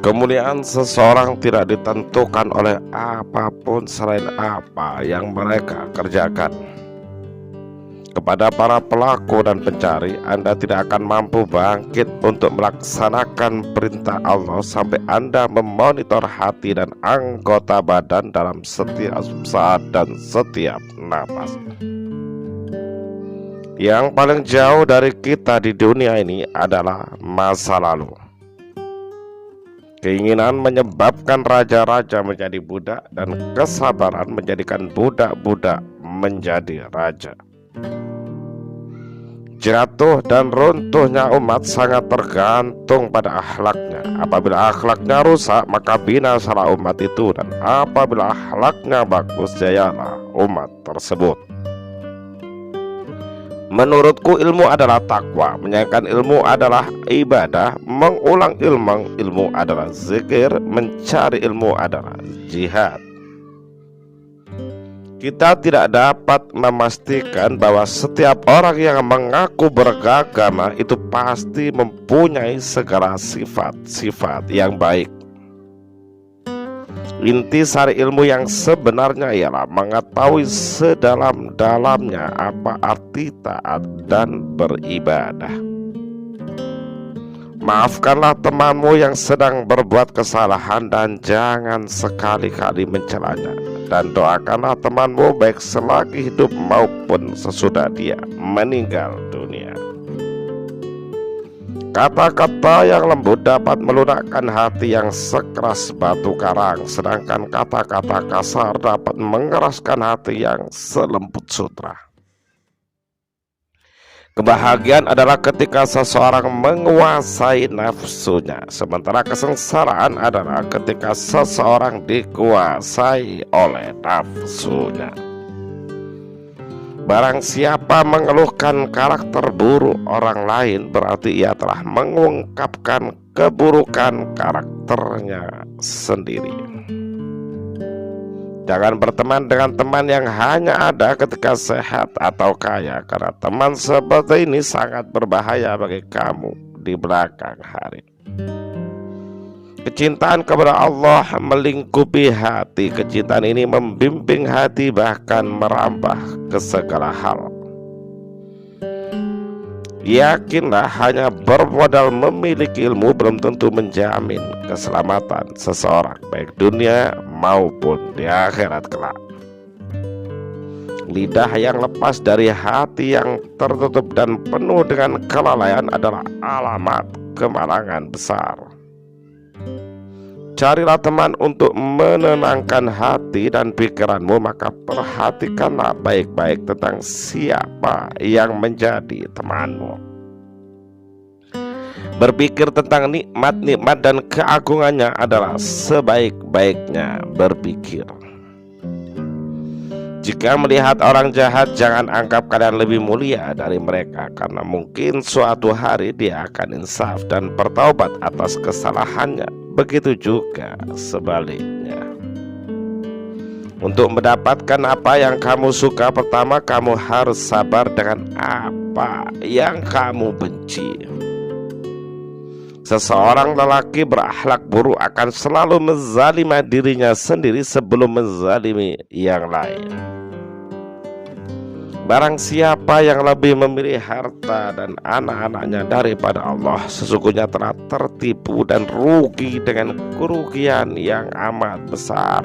Kemuliaan seseorang tidak ditentukan oleh apapun selain apa yang mereka kerjakan. Kepada para pelaku dan pencari, Anda tidak akan mampu bangkit untuk melaksanakan perintah Allah sampai Anda memonitor hati dan anggota badan dalam setiap saat dan setiap napas. Yang paling jauh dari kita di dunia ini adalah masa lalu. Keinginan menyebabkan raja-raja menjadi budak dan kesabaran menjadikan budak-budak menjadi raja. Jatuh dan runtuhnya umat sangat tergantung pada akhlaknya. Apabila akhlaknya rusak, maka binasalah umat itu, dan apabila akhlaknya bagus, jayalah umat tersebut. Menurutku ilmu adalah takwa, menyangkan ilmu adalah ibadah, mengulang ilmu adalah zikir, mencari ilmu adalah jihad. Kita tidak dapat memastikan bahwa setiap orang yang mengaku beragama itu pasti mempunyai segala sifat-sifat yang baik. Intisari ilmu yang sebenarnya ialah mengetahui sedalam-dalamnya apa arti taat dan beribadah. Maafkanlah temanmu yang sedang berbuat kesalahan dan jangan sekali-kali mencelanya. Dan doakanlah temanmu baik selagi hidup maupun sesudah dia meninggal dunia. Kata-kata yang lembut dapat melunakkan hati yang sekeras batu karang, sedangkan kata-kata kasar dapat mengeraskan hati yang selembut sutra. Kebahagiaan adalah ketika seseorang menguasai nafsunya, sementara kesengsaraan adalah ketika seseorang dikuasai oleh nafsunya. Barang siapa mengeluhkan karakter buruk orang lain, berarti ia telah mengungkapkan keburukan karakternya sendiri. Jangan berteman dengan teman yang hanya ada ketika sehat atau kaya, karena teman seperti ini sangat berbahaya bagi kamu di belakang hari. Kecintaan kepada Allah melingkupi hati. Kecintaan ini membimbing hati bahkan merambah ke segala hal. Yakinlah, hanya bermodal memiliki ilmu belum tentu menjamin keselamatan seseorang, baik dunia maupun di akhirat kelak. Lidah yang lepas dari hati yang tertutup dan penuh dengan kelalaian adalah alamat kemalangan besar. Carilah teman untuk menenangkan hati dan pikiranmu, maka perhatikanlah baik-baik tentang siapa yang menjadi temanmu. Berpikir tentang nikmat-nikmat dan keagungannya adalah sebaik-baiknya berpikir. Jika melihat orang jahat, jangan anggap kalian lebih mulia dari mereka, karena mungkin suatu hari dia akan insaf dan bertaubat atas kesalahannya. Begitu juga sebaliknya. Untuk mendapatkan apa yang kamu suka, pertama kamu harus sabar dengan apa yang kamu benci. Seseorang lelaki berakhlak buruk akan selalu menzalimi dirinya sendiri sebelum menzalimi yang lain. Barang siapa yang lebih memilih harta dan anak-anaknya daripada Allah, sesungguhnya telah tertipu dan rugi dengan kerugian yang amat besar.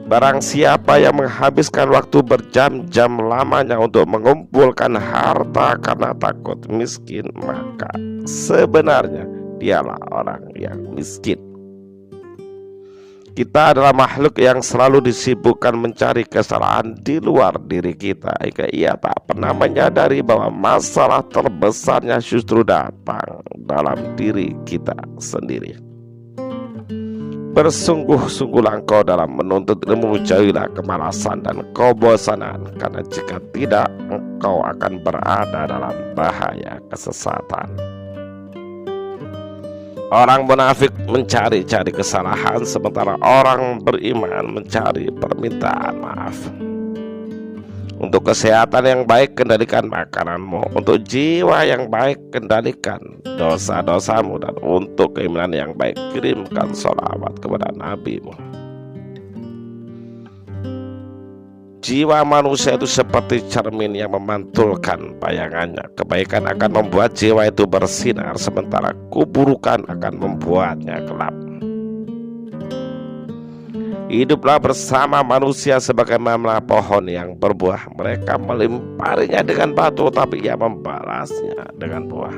Barang siapa yang menghabiskan waktu berjam-jam lamanya untuk mengumpulkan harta karena takut miskin, maka sebenarnya dialah orang yang miskin. Kita adalah makhluk yang selalu disibukkan mencari kesalahan di luar diri kita, hingga ia tak pernah menyadari bahwa masalah terbesarnya justru datang dalam diri kita sendiri. Bersungguh-sungguhlah engkau dalam menuntut ilmu, jauhilah kemalasan dan kebosanan, karena jika tidak, engkau akan berada dalam bahaya kesesatan. Orang munafik mencari-cari kesalahan, sementara orang beriman mencari permintaan maaf. Untuk kesehatan yang baik, kendalikan makananmu. Untuk jiwa yang baik, kendalikan dosa-dosamu. Dan untuk keimanan yang baik, kirimkan sholawat kepada nabimu. Jiwa manusia itu seperti cermin yang memantulkan bayangannya. Kebaikan akan membuat jiwa itu bersinar, sementara keburukan akan membuatnya gelap. Hiduplah bersama manusia sebagaimana pohon yang berbuah. Mereka melemparinya dengan batu, tapi ia membalasnya dengan buah.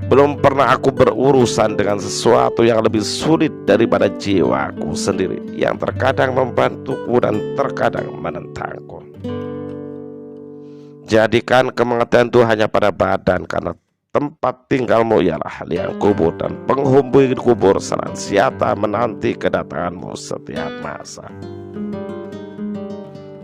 Belum pernah aku berurusan dengan sesuatu yang lebih sulit daripada jiwaku sendiri, yang terkadang membantuku dan terkadang menentangku. Jadikan kematian itu hanya pada badan, karena tempat tinggalmu ialah liang kubur, dan penghuni kubur senantiasa menanti kedatanganmu setiap masa.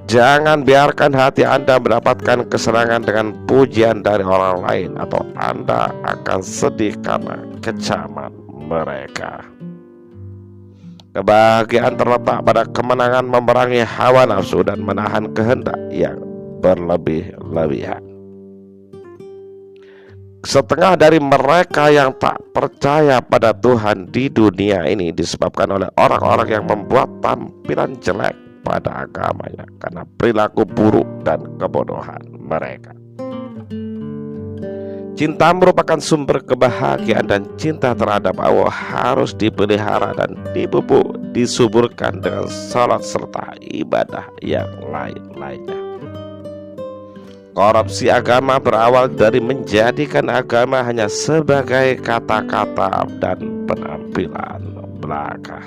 Jangan biarkan hati Anda mendapatkan kesenangan dengan pujian dari orang lain, atau Anda akan sedih karena kecaman mereka. Kebahagiaan terletak pada kemenangan memerangi hawa nafsu dan menahan kehendak yang berlebih-lebihan. Setengah dari mereka yang tak percaya pada Tuhan di dunia ini disebabkan oleh orang-orang yang membuat tampilan jelek pada agamanya karena perilaku buruk dan kebodohan mereka. Cinta merupakan sumber kebahagiaan, dan cinta terhadap Allah harus dipelihara dan disuburkan dengan salat serta ibadah yang lain-lainnya. Korupsi agama berawal dari menjadikan agama hanya sebagai kata-kata dan penampilan belaka.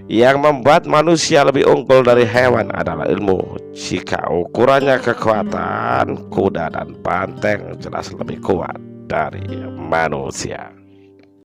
Yang membuat manusia lebih unggul dari hewan adalah ilmu. Jika ukurannya kekuatan, kuda dan banteng jelas lebih kuat dari manusia.